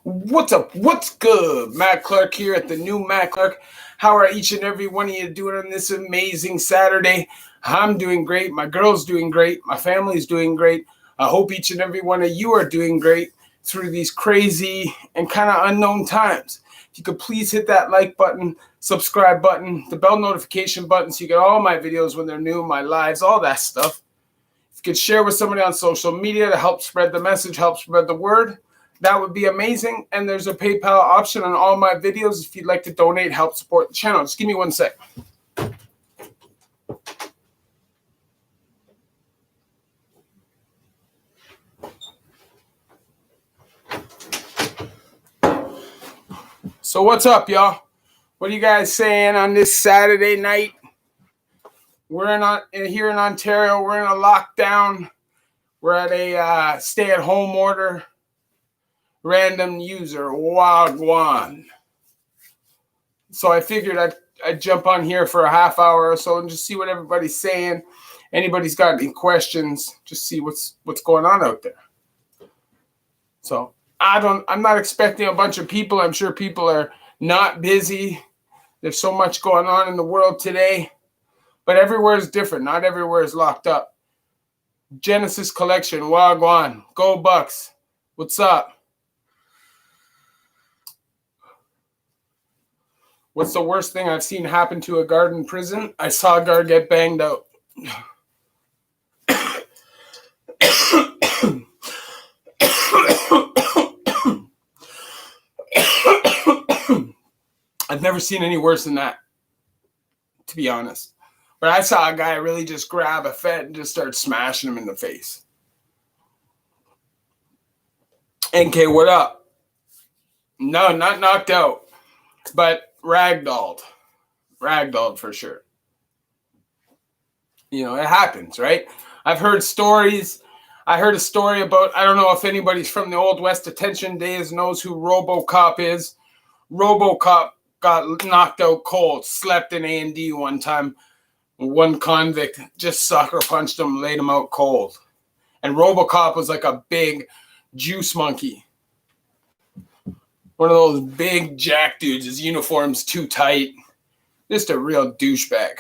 What's up? What's good? Matt Clark here at the new Matt Clark. How are each and every one of you doing on this amazing Saturday? I'm doing great. My girl's doing great. My family's doing great. I hope each and every one of you are doing great through these crazy and kind of unknown times. If you could please hit that like button, subscribe button, the bell notification button so you get all my videos when they're new, my lives, all that stuff. If you could share with somebody on social media to help spread the message, help spread the word, that would be amazing. And there's a PayPal option on all my videos if you'd like to donate, help support the channel. Just give me 1 sec. So what's up, y'all? What are you guys saying on this Saturday night? We're here in Ontario. We're in a lockdown. We're at a stay-at-home order. Random user, Wagwan. So I figured I'd jump on here for a half hour or so and just see what everybody's saying. Anybody's got any questions, just see what's going on out there. So I'm not expecting a bunch of people. I'm sure people are not busy. There's so much going on in the world today. But everywhere is different. Not everywhere is locked up. Genesis Collection, Wagwan. Go Bucks. What's up? What's the worst thing I've seen happen to a guard in prison? I saw a guard get banged out. I've never seen any worse than that, to be honest. But I saw a guy really just grab a Fed and just start smashing him in the face. NK, what up? No, not knocked out, but ragdolled for sure. You know, it happens, right? I've heard stories. I heard a story about, I don't know if anybody's from the Old West Detention days knows who RoboCop is. RoboCop got knocked out cold, slept in A&D one time. One convict just sucker punched him, laid him out cold. And RoboCop was like a big juice monkey. One of those big jack dudes. His uniform's too tight. Just a real douchebag.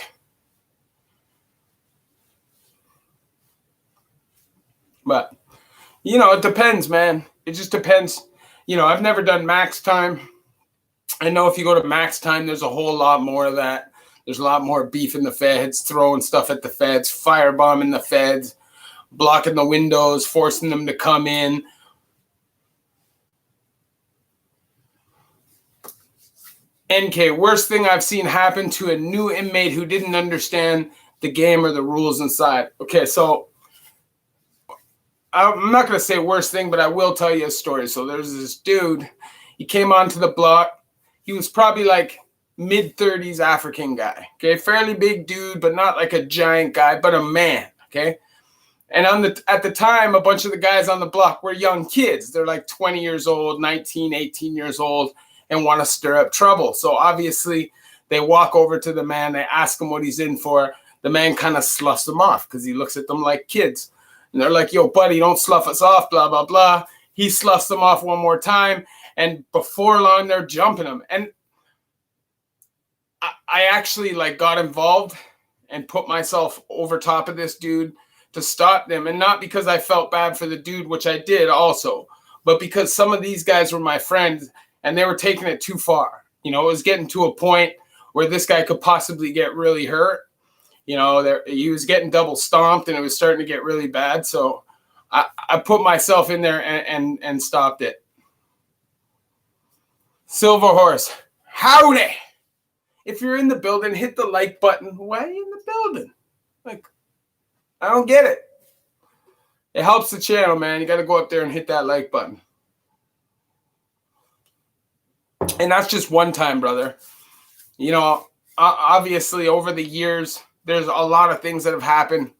But, you know, it depends, man. It just depends. You know, I've never done max time. I know if you go to max time, there's a whole lot more of that. There's a lot more beef in the feds, throwing stuff at the feds, firebombing the feds, blocking the windows, forcing them to come in. NK, worst thing I've seen happen to a new inmate who didn't understand the game or the rules inside. Okay, so I'm not going to say worst thing, but I will tell you a story. So there's this dude. He came onto the block. He was probably like mid-30s African guy. Okay, fairly big dude, but not like a giant guy, but a man. Okay, and at the time, a bunch of the guys on the block were young kids. They're like 20 years old, 19, 18 years old, and want to stir up trouble. So obviously, they walk over to the man. They ask him what he's in for. The man kind of sloughs them off because he looks at them like kids. And they're like, yo, buddy, don't slough us off, blah, blah, blah. He sloughs them off one more time. And before long, they're jumping him. And I actually like got involved and put myself over top of this dude to stop them. And not because I felt bad for the dude, which I did also, but because some of these guys were my friends and they were taking it too far. You know, it was getting to a point where this guy could possibly get really hurt. You know, he was getting double stomped and it was starting to get really bad. So I put myself in there and stopped it. Silver Horse, howdy. If you're in the building, hit the like button. Why are you in the building? Like, I don't get it. It helps the channel, man. You got to go up there and hit that like button. And that's just one time, brother. You know, obviously over the years, there's a lot of things that have happened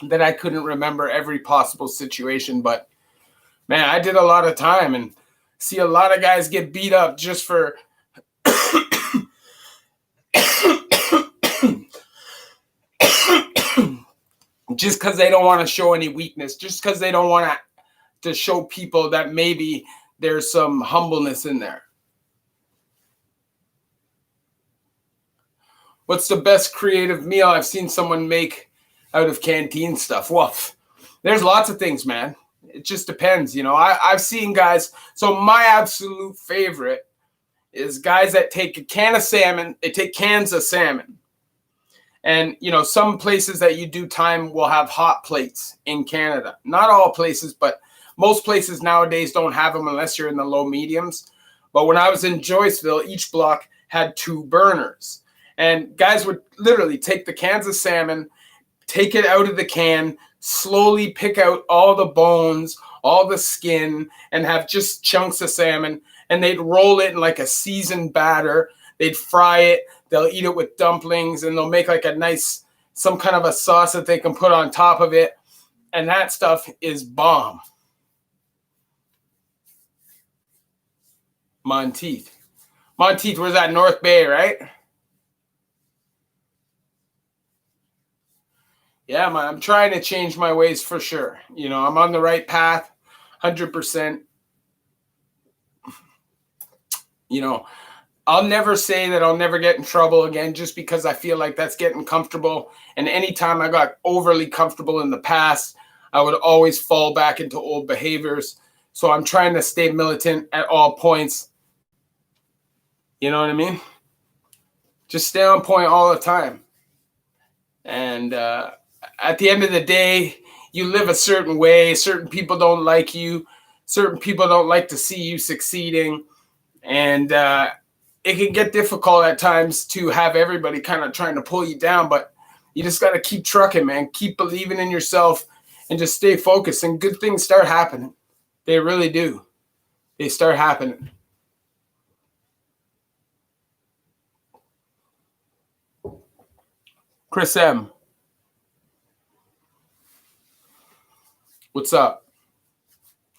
that I couldn't remember every possible situation. But, man, I did a lot of time and see a lot of guys get beat up just for just because they don't want to show any weakness, just because they don't want to show people that maybe there's some humbleness in there. What's the best creative meal I've seen someone make out of canteen stuff? Well, there's lots of things, man. It just depends. I've seen guys. So my absolute favorite is guys that take a can of salmon. They take cans of salmon. And, some places that you do time will have hot plates in Canada. Not all places, but most places nowadays don't have them unless you're in the low mediums. But when I was in Joyceville, each block had 2 burners. And guys would literally take the cans of salmon, take it out of the can, slowly pick out all the bones, all the skin, and have just chunks of salmon. And they'd roll it in like a seasoned batter. They'd fry it. They'll eat it with dumplings, and they'll make like a nice, some kind of a sauce that they can put on top of it. And that stuff is bomb. Monteith. Where's that? North Bay, right? Yeah, man, I'm trying to change my ways for sure. I'm on the right path, 100%. I'll never say that I'll never get in trouble again just because I feel like that's getting comfortable. And anytime I got overly comfortable in the past, I would always fall back into old behaviors. So I'm trying to stay militant at all points. You know what I mean? Just stay on point all the time. And at the end of the day, you live a certain way. Certain people don't like you. Certain people don't like to see you succeeding. And it can get difficult at times to have everybody kind of trying to pull you down. But you just got to keep trucking, man. Keep believing in yourself and just stay focused. And good things start happening. They really do. They start happening. Chris M. What's up?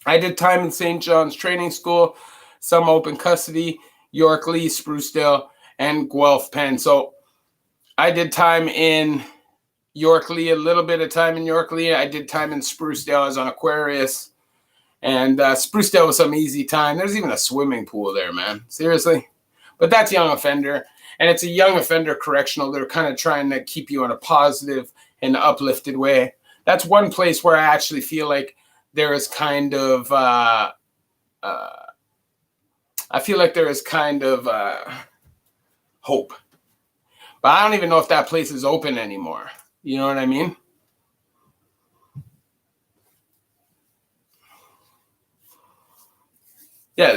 I did time in St. John's Training School, some open custody, Yorkley, Sprucedale, and Guelph Penn. So I did time in Yorkley, a little bit of time in Yorkley. I did time in Sprucedale. I was on Aquarius. And Sprucedale was some easy time. There's even a swimming pool there, man. Seriously. But that's young offender. And it's a young offender correctional. They're kind of trying to keep you in a positive and uplifted way. That's one place where I actually feel like there is kind of, I feel like there is kind of hope. But I don't even know if that place is open anymore. You know what I mean? Yeah,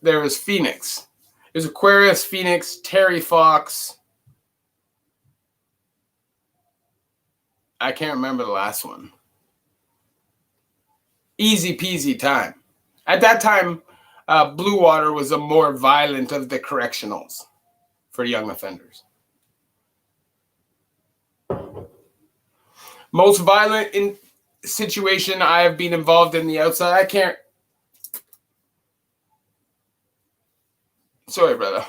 there was Phoenix. There's Aquarius, Phoenix, Terry Fox. I can't remember the last one. Easy peasy time. At that time, Blue Water was a more violent of the correctionals for young offenders. Most violent in situation I have been involved in the outside. I can't. Sorry, brother.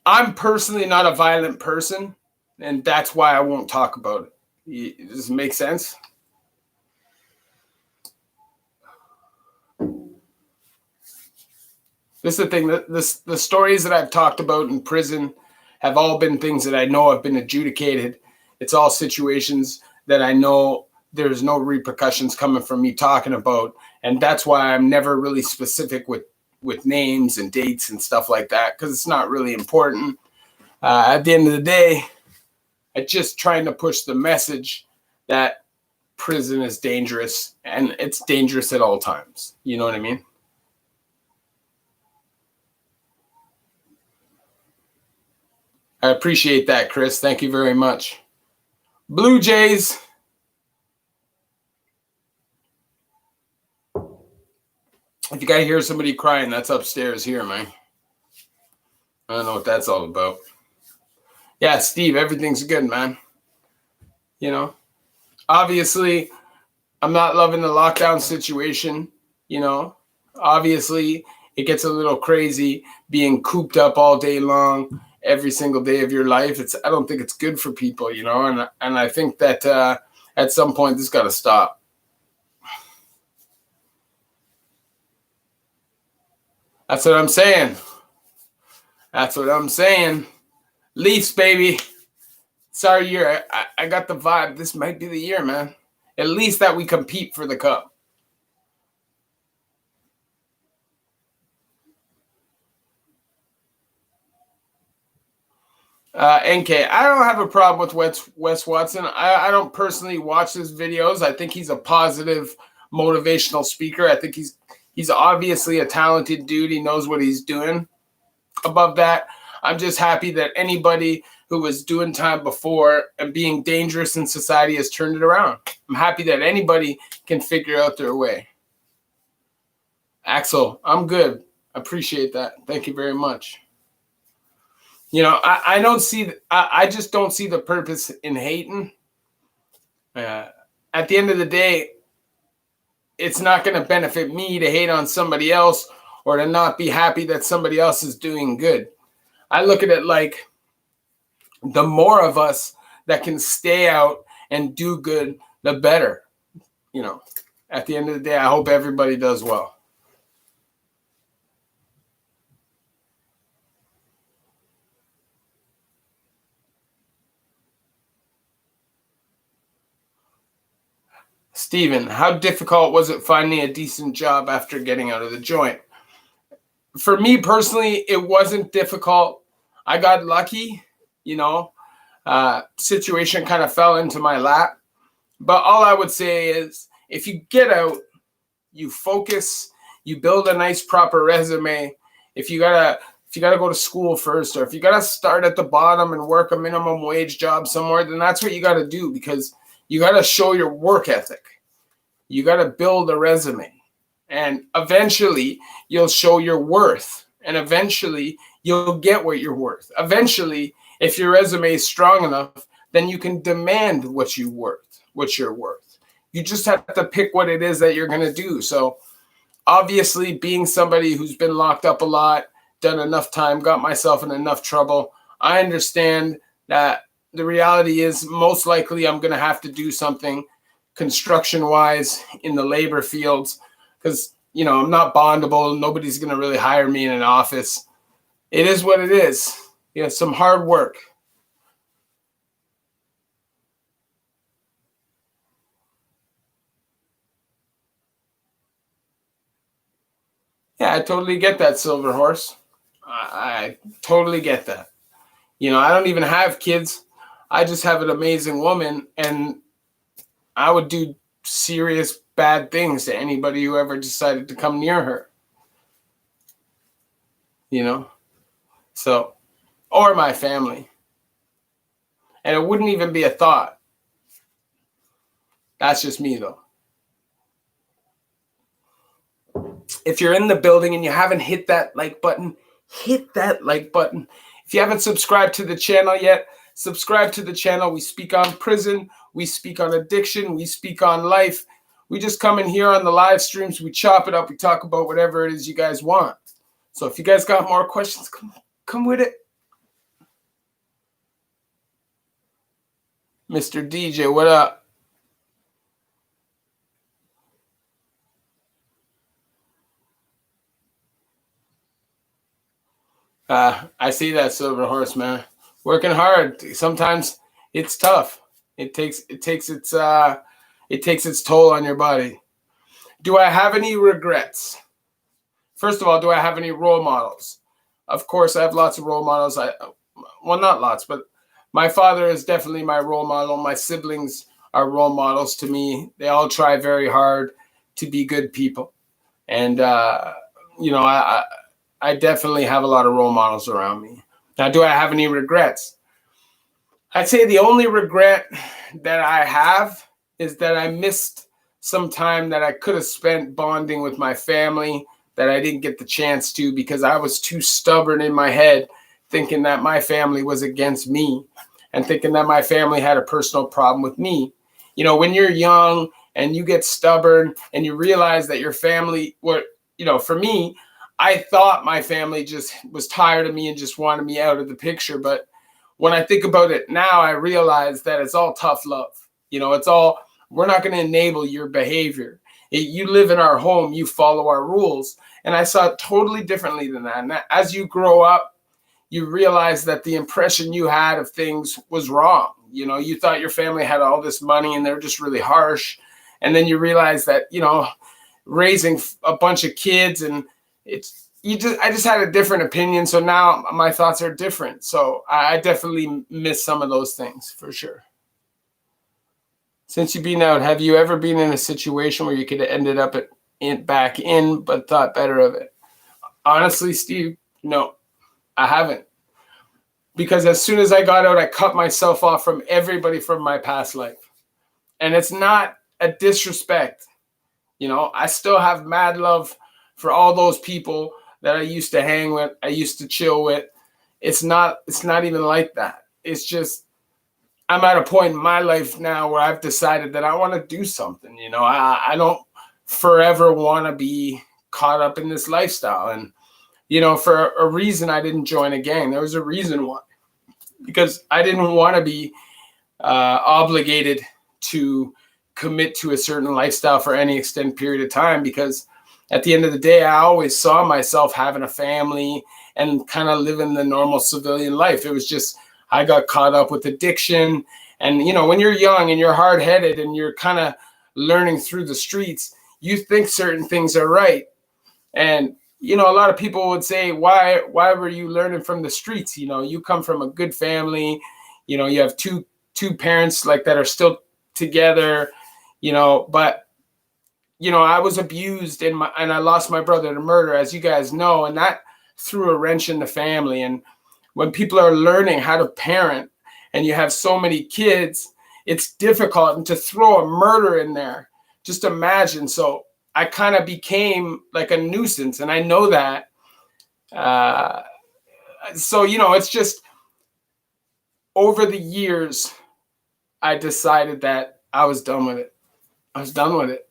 I'm personally not a violent person, and that's why I won't talk about it. Does it make sense? This is the thing. The stories that I've talked about in prison have all been things that I know have been adjudicated. It's all situations that I know there's no repercussions coming from me talking about. And that's why I'm never really specific with names and dates and stuff like that, because it's not really important. At the end of the day, I'm just trying to push the message that prison is dangerous, and it's dangerous at all times. You know what I mean? I appreciate that, Chris. Thank you very much. Blue Jays. If you gotta hear somebody crying, that's upstairs here, man. I don't know what that's all about. Yeah, Steve, everything's good, man. You know, obviously, I'm not loving the lockdown situation. You know, obviously, it gets a little crazy being cooped up all day long, every single day of your life. I don't think it's good for people, you know, and I think that at some point this got to stop. That's what I'm saying. That's what I'm saying. Leafs, baby. It's our year. I got the vibe. This might be the year, man. At least that we compete for the cup. NK, I don't have a problem with Wes Watson. I don't personally watch his videos. I think he's a positive, motivational speaker. I think he's obviously a talented dude. He knows what he's doing. Above that, I'm just happy that anybody who was doing time before and being dangerous in society has turned it around. I'm happy that anybody can figure out their way. Axel, I'm good. I appreciate that. Thank you very much. You know, I don't see, I just don't see the purpose in hating. At the end of the day, it's not going to benefit me to hate on somebody else or to not be happy that somebody else is doing good. I look at it like the more of us that can stay out and do good, the better. You know, at the end of the day, I hope everybody does well. Steven, how difficult was it finding a decent job after getting out of the joint? For me personally, it wasn't difficult. I got lucky, you know. Situation kind of fell into my lap. But all I would say is if you get out, you focus, you build a nice proper resume. If you gotta go to school first, or if you gotta start at the bottom and work a minimum wage job somewhere, then that's what you gotta do, because you gotta show your work ethic. You gotta build a resume. And eventually you'll show your worth. And eventually you'll get what you're worth. Eventually, if your resume is strong enough, then you can demand what you're worth. You just have to pick what it is that you're going to do. So obviously, being somebody who's been locked up a lot, done enough time, got myself in enough trouble, I understand that the reality is most likely I'm going to have to do something construction-wise in the labor fields, because, you know, I'm not bondable. Nobody's going to really hire me in an office. It is what it is. You know, some hard work. Yeah, I totally get that, Silver Horse. I totally get that. You know, I don't even have kids. I just have an amazing woman, and I would do serious bad things to anybody who ever decided to come near her. You know? So, or my family. And it wouldn't even be a thought. That's just me, though. If you're in the building and you haven't hit that like button, hit that like button. If you haven't subscribed to the channel yet, subscribe to the channel. We speak on prison. We speak on addiction. We speak on life. We just come in here on the live streams. We chop it up. We talk about whatever it is you guys want. So if you guys got more questions, come with it. Mr. DJ, what up? I see that, Silver Horse, man. Working hard. Sometimes it's tough. It takes its toll on your body. Do I have any regrets? First of all, do I have any role models? Of course, I have lots of role models. Well, not lots, but my father is definitely my role model. My siblings are role models to me. They all try very hard to be good people. And, you know, I definitely have a lot of role models around me. Now, do I have any regrets? I'd say the only regret that I have is that I missed some time that I could have spent bonding with my family that I didn't get the chance to because I was too stubborn in my head, thinking that my family was against me and thinking that my family had a personal problem with me. You know, when you're young and you get stubborn and you realize that your family, you know, for me, I thought my family just was tired of me and just wanted me out of the picture. But when I think about it now, I realize that it's all tough love. You know, it's all We're not going to enable your behavior. You live in our home, you follow our rules. And I saw it totally differently than that. And as you grow up, you realize that the impression you had of things was wrong. You know, you thought your family had all this money and they're just really harsh. And then you realize that, you know, raising a bunch of kids and I just had a different opinion. So now my thoughts are different. So I definitely miss some of those things for sure. Since you've been out, have you ever been in a situation where you could have ended up back in, but thought better of it? Honestly, Steve, no, I haven't. Because as soon as I got out, I cut myself off from everybody from my past life. And it's not a disrespect. You know, I still have mad love for all those people that I used to hang with, I used to chill with. It's not even like that. It's just, I'm at a point in my life now where I've decided that I want to do something. You know, I don't forever want to be caught up in this lifestyle. And, you know, for a reason, I didn't join a gang. There was a reason why. Because I didn't want to be obligated to commit to a certain lifestyle for any extended period of time. Because at the end of the day, I always saw myself having a family and kind of living the normal civilian life. It was just, I got caught up with addiction. And, you know, when you're young and you're hard-headed and you're kind of learning through the streets, you think certain things are right. And, you know, a lot of people would say, why were you learning from the streets? You know, you come from a good family. You know, you have two parents like that are still together, you know, but, you know, I was abused and I lost my brother to murder, as you guys know, and that threw a wrench in the family. And when people are learning how to parent and you have so many kids, it's difficult. And to throw a murder in there, just imagine. So I kind of became like a nuisance, and I know that. So, you know, it's just over the years, I decided that I was done with it. I was done with it.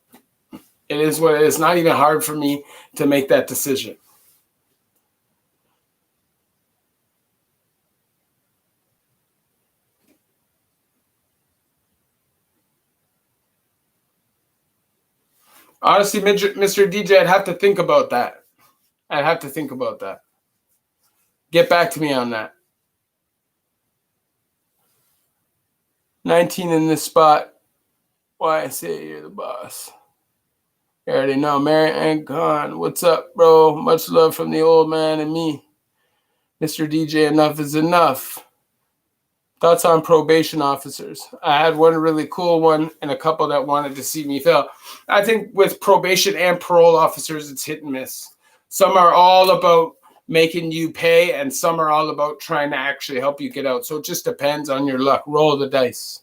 It is what it is. It's not even hard for me to make that decision. Honestly, Mr. DJ, I'd have to think about that. I'd have to think about that. Get back to me on that. 19 in this spot. Why I say you're the boss. You already know. Mary and Khan. What's up, bro? Much love from the old man and me. Mr. DJ, enough is enough. Thoughts on probation officers? I had one really cool one and a couple that wanted to see me fail. I think with probation and parole officers, it's hit and miss. Some are all about making you pay, and some are all about trying to actually help you get out. So it just depends on your luck. Roll the dice.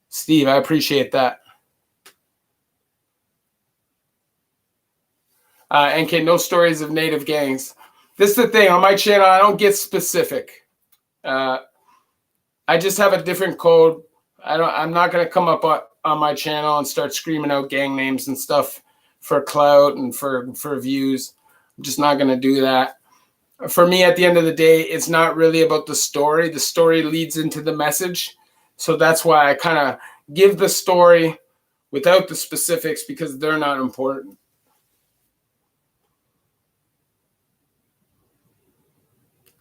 Steve, I appreciate that. NK, no stories of native gangs. This is the thing. On my channel, I don't get specific. I just have a different code. I'm not going to come up on my channel and start screaming out gang names and stuff for clout and for views. I'm just not going to do that. For me, at the end of the day, it's not really about the story. The story leads into the message. So that's why I kind of give the story without the specifics, because they're not important.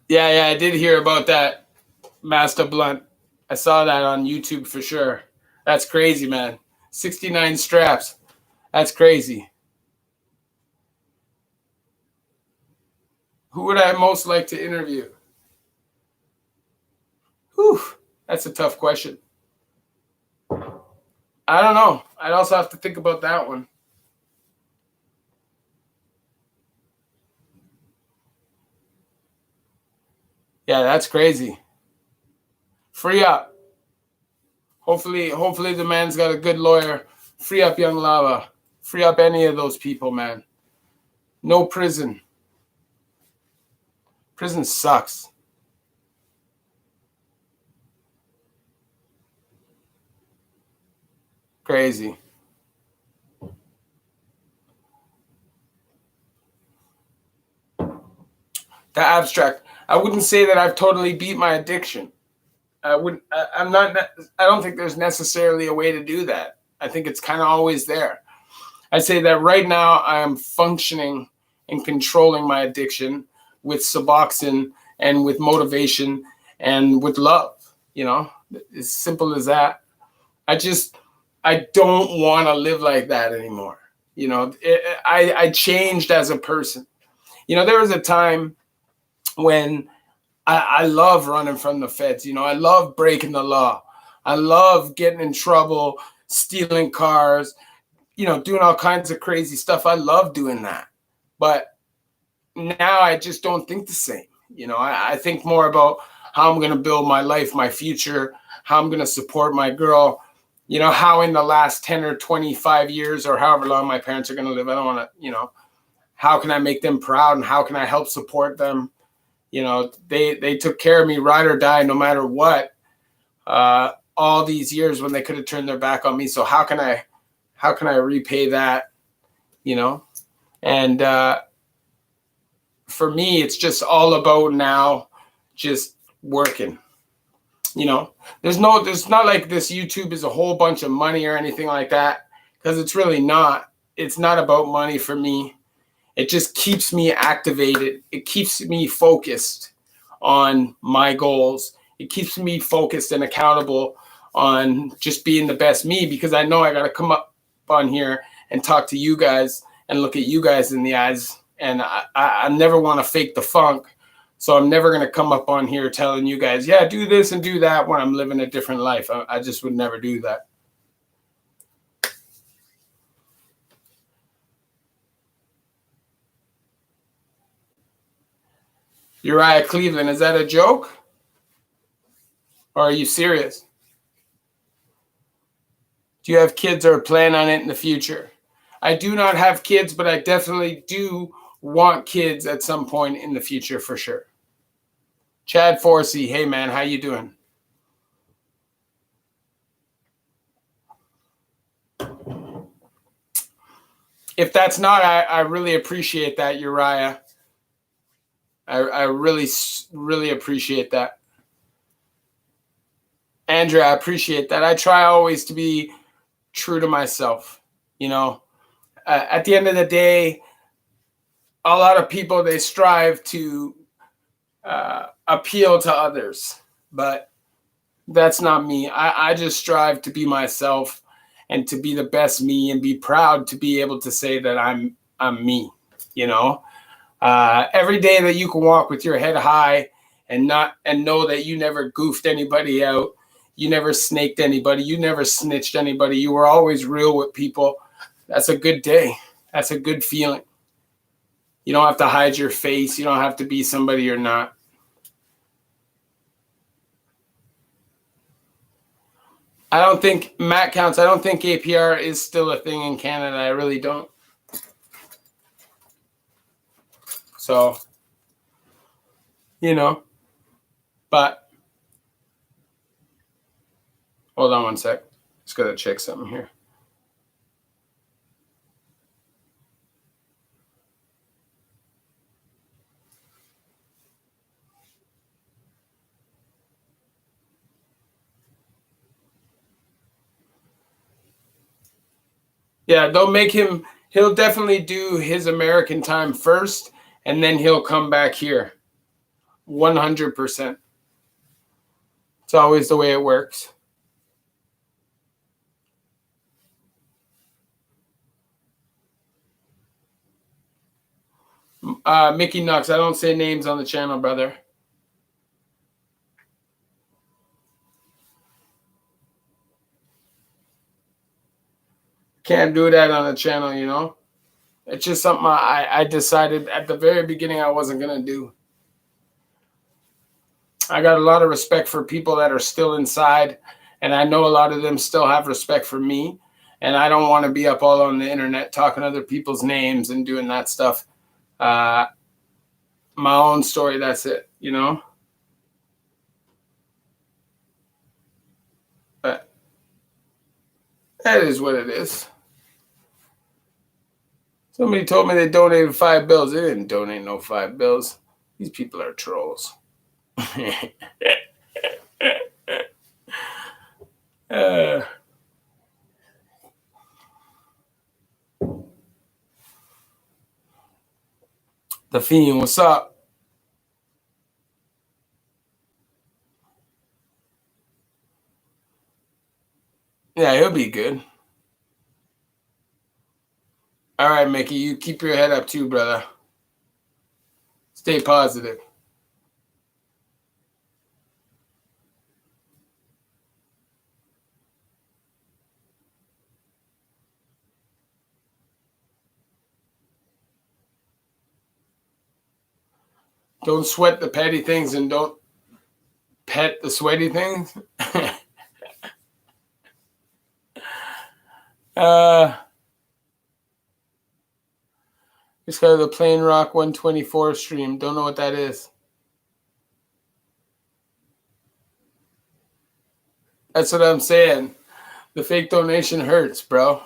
Yeah, I did hear about that, Master Blunt. I saw that on YouTube for sure. That's crazy, man. 69 straps. That's crazy. Who would I most like to interview? Whew, that's a tough question. I don't know. I'd also have to think about that one. Yeah, that's crazy. Free up. Hopefully the man's got a good lawyer. Free up young Lava. Free up any of those people, man. No prison. Prison sucks. Crazy. The abstract. I wouldn't say that I've totally beat my addiction. I'm not. I don't think there's necessarily a way to do that. I think it's kind of always there. I say that right now I am functioning and controlling my addiction with Suboxone and with motivation and with love. You know, as simple as that. I don't want to live like that anymore. You know, I changed as a person. You know, there was a time when I love running from the feds. You know, I love breaking the law. I love getting in trouble, stealing cars, you know, doing all kinds of crazy stuff. I love doing that. But now I just don't think the same. You know, I think more about how I'm going to build my life, my future, how I'm going to support my girl, you know, how in the last 10 or 25 years or however long my parents are going to live, I don't want to, you know, how can I make them proud and how can I help support them? You know, they took care of me, ride or die, no matter what, all these years when they could have turned their back on me. So how can I repay that, you know? And for me, it's just all about now just working. You know, there's not like this YouTube is a whole bunch of money or anything like that, because it's really not. It's not about money for me. It just keeps me activated. It keeps me focused on my goals. It keeps me focused and accountable on just being the best me, because I know I got to come up on here and talk to you guys and look at you guys in the eyes. And I never want to fake the funk. So I'm never going to come up on here telling you guys, yeah, do this and do that when I'm living a different life. I just would never do that. Uriah Cleveland, is that a joke? Or are you serious? Do you have kids or plan on it in the future? I do not have kids, but I definitely do want kids at some point in the future for sure. Chad Forsey, hey man, how you doing? If that's not, I really appreciate that, Uriah. I really, really appreciate that. Andrea, I appreciate that. I try always to be true to myself. You know, at the end of the day, a lot of people, they strive to appeal to others, but that's not me. I just strive to be myself and to be the best me and be proud to be able to say that I'm me, you know. Every day that you can walk with your head high and know that you never goofed anybody out, you never snaked anybody, you never snitched anybody, you were always real with people. That's a good day. That's a good feeling. You don't have to hide your face. You don't have to be somebody you're not. I don't think Matt counts. I don't think APR is still a thing in Canada. I really don't. So, you know, but hold on one sec. Just got to check something here. Yeah, they'll make him, he'll definitely do his American time first, and then he'll come back here. 100%. It's always the way it works. Mickey Knox, I don't say names on the channel, brother. Can't do that on the channel, you know. It's just something I decided at the very beginning I wasn't going to do. I got a lot of respect for people that are still inside, and I know a lot of them still have respect for me, and I don't want to be up all on the internet talking other people's names and doing that stuff. My own story, that's it, you know. But that is what it is. Somebody told me they donated $5. They didn't donate no $5. These people are trolls. Uh, the Fiend, what's up? Yeah, he'll be good. All right, Mickey, you keep your head up too, brother. Stay positive. Don't sweat the petty things and don't pet the sweaty things. Just got the Plain Rock 124 stream. Don't know what that is. That's what I'm saying. The fake donation hurts, bro.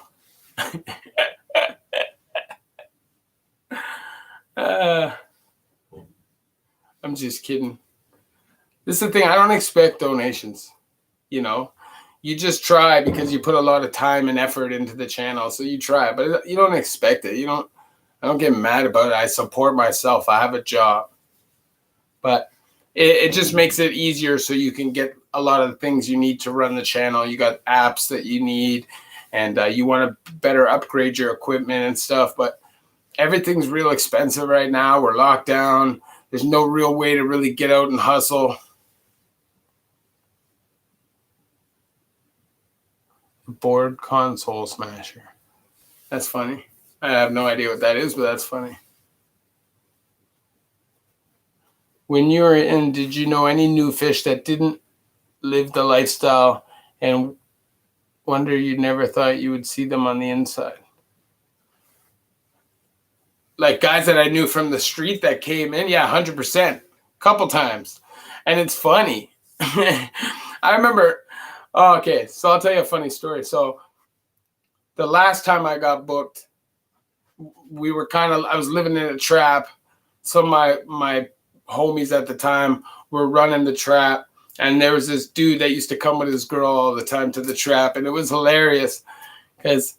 I'm just kidding. This is the thing. I don't expect donations. You know, you just try because you put a lot of time and effort into the channel. So you try, but you don't expect it. I don't get mad about it. I support myself. I have a job. But it just makes it easier so you can get a lot of the things you need to run the channel. You got apps that you need, and you want to better upgrade your equipment and stuff. But everything's real expensive right now. We're locked down. There's no real way to really get out and hustle. Board console smasher. That's funny. I have no idea what that is, but that's funny. When you were in, did you know any new fish that didn't live the lifestyle and wonder you never thought you would see them on the inside? Like guys that I knew from the street that came in, yeah, 100%, couple times. And it's funny. I remember, okay, so I'll tell you a funny story. So the last time I got booked, I was living in a trap. Some of my homies at the time were running the trap, and there was this dude that used to come with his girl all the time to the trap, and it was hilarious because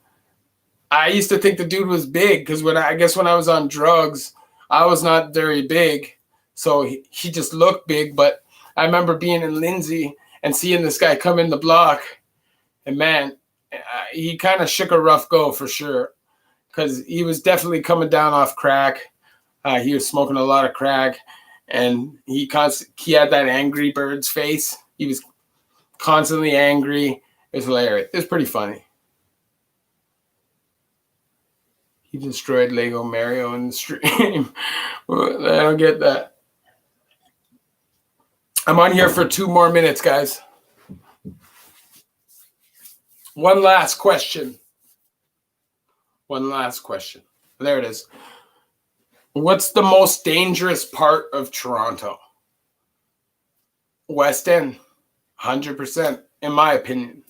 I used to think the dude was big because when I was on drugs, I was not very big, so he just looked big. But I remember being in Lindsay and seeing this guy come in the block, and man, he kind of shook a rough go for sure because he was definitely coming down off crack. He was smoking a lot of crack, and he had that Angry Birds face. He was constantly angry. It was hilarious. It was pretty funny. He destroyed Lego Mario in the stream. I don't get that. I'm on here for 2 more minutes, guys. One last question. There it is. What's the most dangerous part of Toronto? West End, 100%, in my opinion.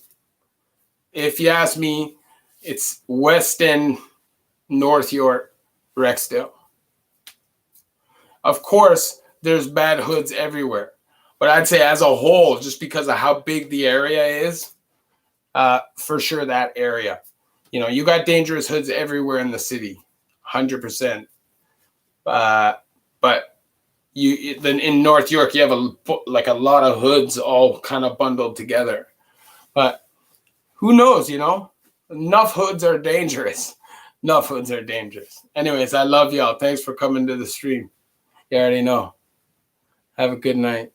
If you ask me, it's West End, North York, Rexdale. Of course, there's bad hoods everywhere. But I'd say as a whole, just because of how big the area is, for sure that area. You got dangerous hoods everywhere in the city, 100%. But then in North York, you have a lot of hoods all kind of bundled together. But who knows, Enough hoods are dangerous. Anyways, I love y'all. Thanks for coming to the stream. You already know. Have a good night.